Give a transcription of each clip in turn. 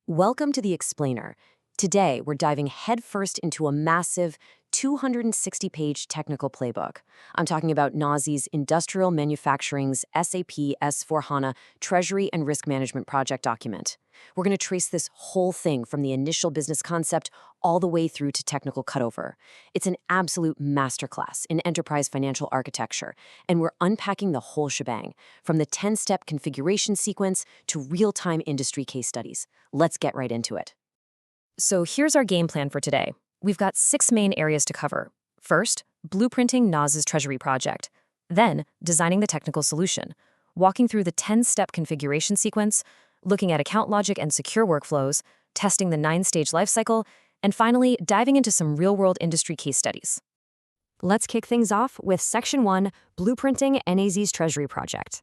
Welcome to The Explainer. Today, we're diving headfirst into a massive 260-page technical playbook. I'm talking about NASI's Industrial Manufacturing's SAP S/4HANA Treasury and Risk Management Project document. We're going to trace this whole thing from the initial business concept all the way through to technical cutover. It's an absolute masterclass in enterprise financial architecture, and we're unpacking the whole shebang, from the 10-step configuration sequence to real-time industry case studies. Let's get right into it. So here's our game plan for today. We've got 6 main areas to cover. First, blueprinting NAS's treasury project. Then, designing the technical solution. Walking through the 10-step configuration sequence, looking at account logic and secure workflows, testing the 9-stage lifecycle, and finally, diving into some real-world industry case studies. Let's kick things off with Section 1, Blueprinting NAS's Treasury Project.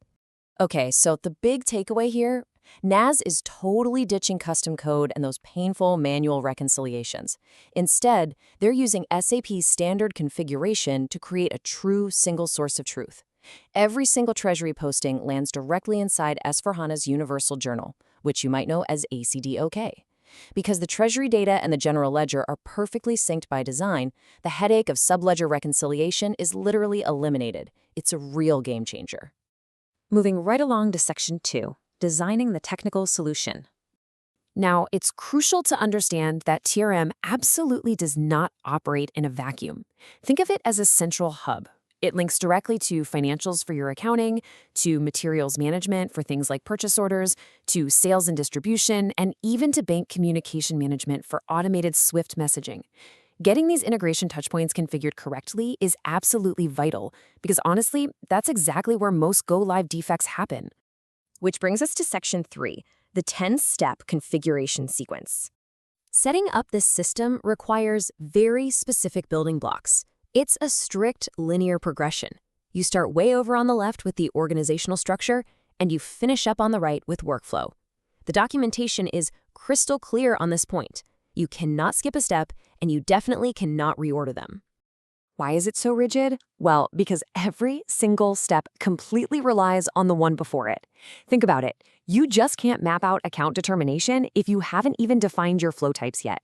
Okay, so the big takeaway here, NAS is totally ditching custom code and those painful manual reconciliations. Instead, they're using SAP's standard configuration to create a true single source of truth. Every single treasury posting lands directly inside S/4HANA's Universal Journal, which you might know as ACDOK. Because the treasury data and the general ledger are perfectly synced by design, the headache of subledger reconciliation is literally eliminated. It's a real game changer. Moving right along to Section 2. Designing the technical solution. Now, it's crucial to understand that TRM absolutely does not operate in a vacuum. Think of it as a central hub. It links directly to financials for your accounting, to materials management for things like purchase orders, to sales and distribution, and even to bank communication management for automated Swift messaging. Getting these integration touchpoints configured correctly is absolutely vital, because honestly, that's exactly where most go-live defects happen. Which brings us to Section 3, the 10-step configuration sequence. Setting up this system requires very specific building blocks. It's a strict linear progression. You start way over on the left with the organizational structure, and you finish up on the right with workflow. The documentation is crystal clear on this point. You cannot skip a step, and you definitely cannot reorder them. Why is it so rigid? Well, because every single step completely relies on the one before it. Think about it. You just can't map out account determination if you haven't even defined your flow types yet.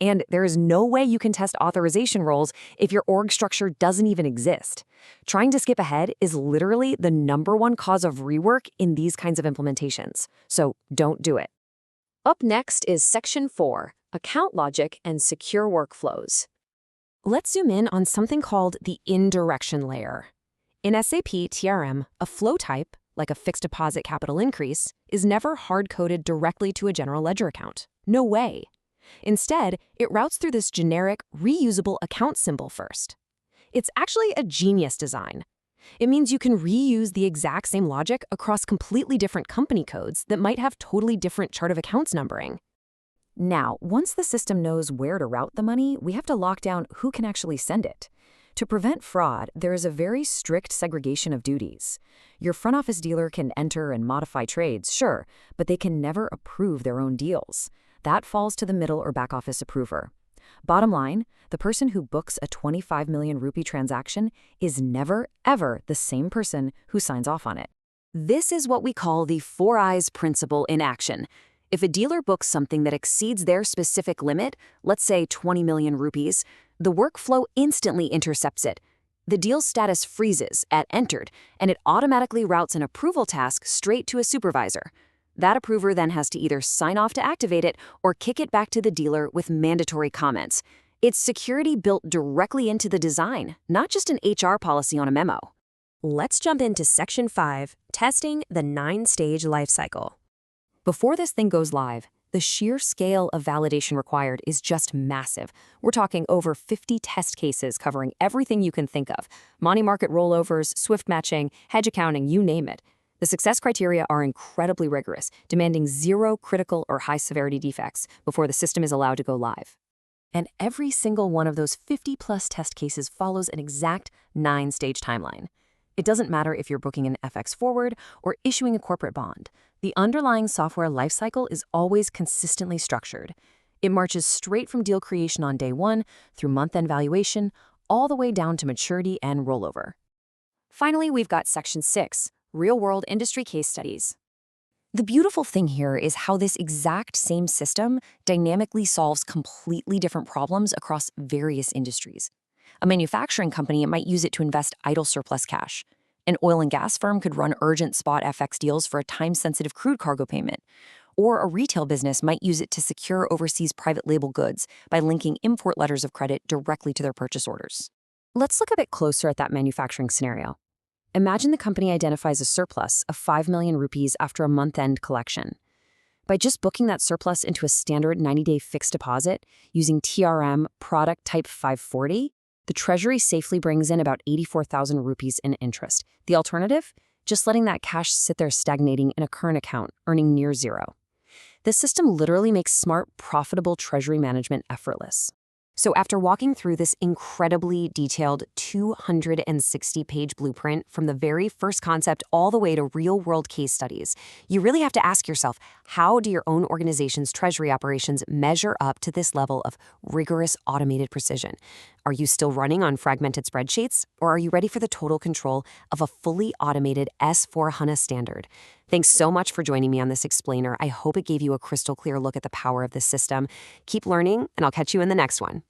And there is no way you can test authorization roles if your org structure doesn't even exist. Trying to skip ahead is literally the #1 cause of rework in these kinds of implementations. So don't do it. Up next is Section 4, Account Logic and Secure Workflows. Let's zoom in on something called the indirection layer. In SAP TRM, a flow type, like a fixed deposit capital increase, is never hard-coded directly to a general ledger account. No way. Instead, it routes through this generic, reusable account symbol first. It's actually a genius design. It means you can reuse the exact same logic across completely different company codes that might have totally different chart of accounts numbering. Now, once the system knows where to route the money, we have to lock down who can actually send it. To prevent fraud, there is a very strict segregation of duties. Your front office dealer can enter and modify trades, sure, but they can never approve their own deals. That falls to the middle or back office approver. Bottom line, the person who books a 25 million rupee transaction is never, ever the same person who signs off on it. This is what we call the 4 eyes principle in action. If a dealer books something that exceeds their specific limit, let's say 20 million rupees, the workflow instantly intercepts it. The deal status freezes at entered, and it automatically routes an approval task straight to a supervisor. That approver then has to either sign off to activate it or kick it back to the dealer with mandatory comments. It's security built directly into the design, not just an HR policy on a memo. Let's jump into Section 5, Testing the 9-stage lifecycle. Before this thing goes live, the sheer scale of validation required is just massive. We're talking over 50 test cases covering everything you can think of: money market rollovers, Swift matching, hedge accounting, you name it. The success criteria are incredibly rigorous, demanding 0 critical or high-severity defects before the system is allowed to go live. And every single one of those 50-plus test cases follows an exact 9-stage timeline. It doesn't matter if you're booking an FX forward or issuing a corporate bond. The underlying software lifecycle is always consistently structured. It marches straight from deal creation on day 1 through month-end valuation, all the way down to maturity and rollover. Finally, we've got Section 6, Real-World Industry Case Studies. The beautiful thing here is how this exact same system dynamically solves completely different problems across various industries. A manufacturing company might use it to invest idle surplus cash. An oil and gas firm could run urgent spot FX deals for a time-sensitive crude cargo payment. Or a retail business might use it to secure overseas private label goods by linking import letters of credit directly to their purchase orders. Let's look a bit closer at that manufacturing scenario. Imagine the company identifies a surplus of 5 million rupees after a month-end collection. By just booking that surplus into a standard 90-day fixed deposit using TRM product type 540, the treasury safely brings in about 84,000 rupees in interest. The alternative? Just letting that cash sit there stagnating in a current account, earning near zero. This system literally makes smart, profitable treasury management effortless. So after walking through this incredibly detailed 260-page blueprint from the very first concept all the way to real-world case studies, you really have to ask yourself, how do your own organization's treasury operations measure up to this level of rigorous automated precision? Are you still running on fragmented spreadsheets, or are you ready for the total control of a fully automated S/4HANA standard? Thanks so much for joining me on this explainer. I hope it gave you a crystal clear look at the power of this system. Keep learning, and I'll catch you in the next one.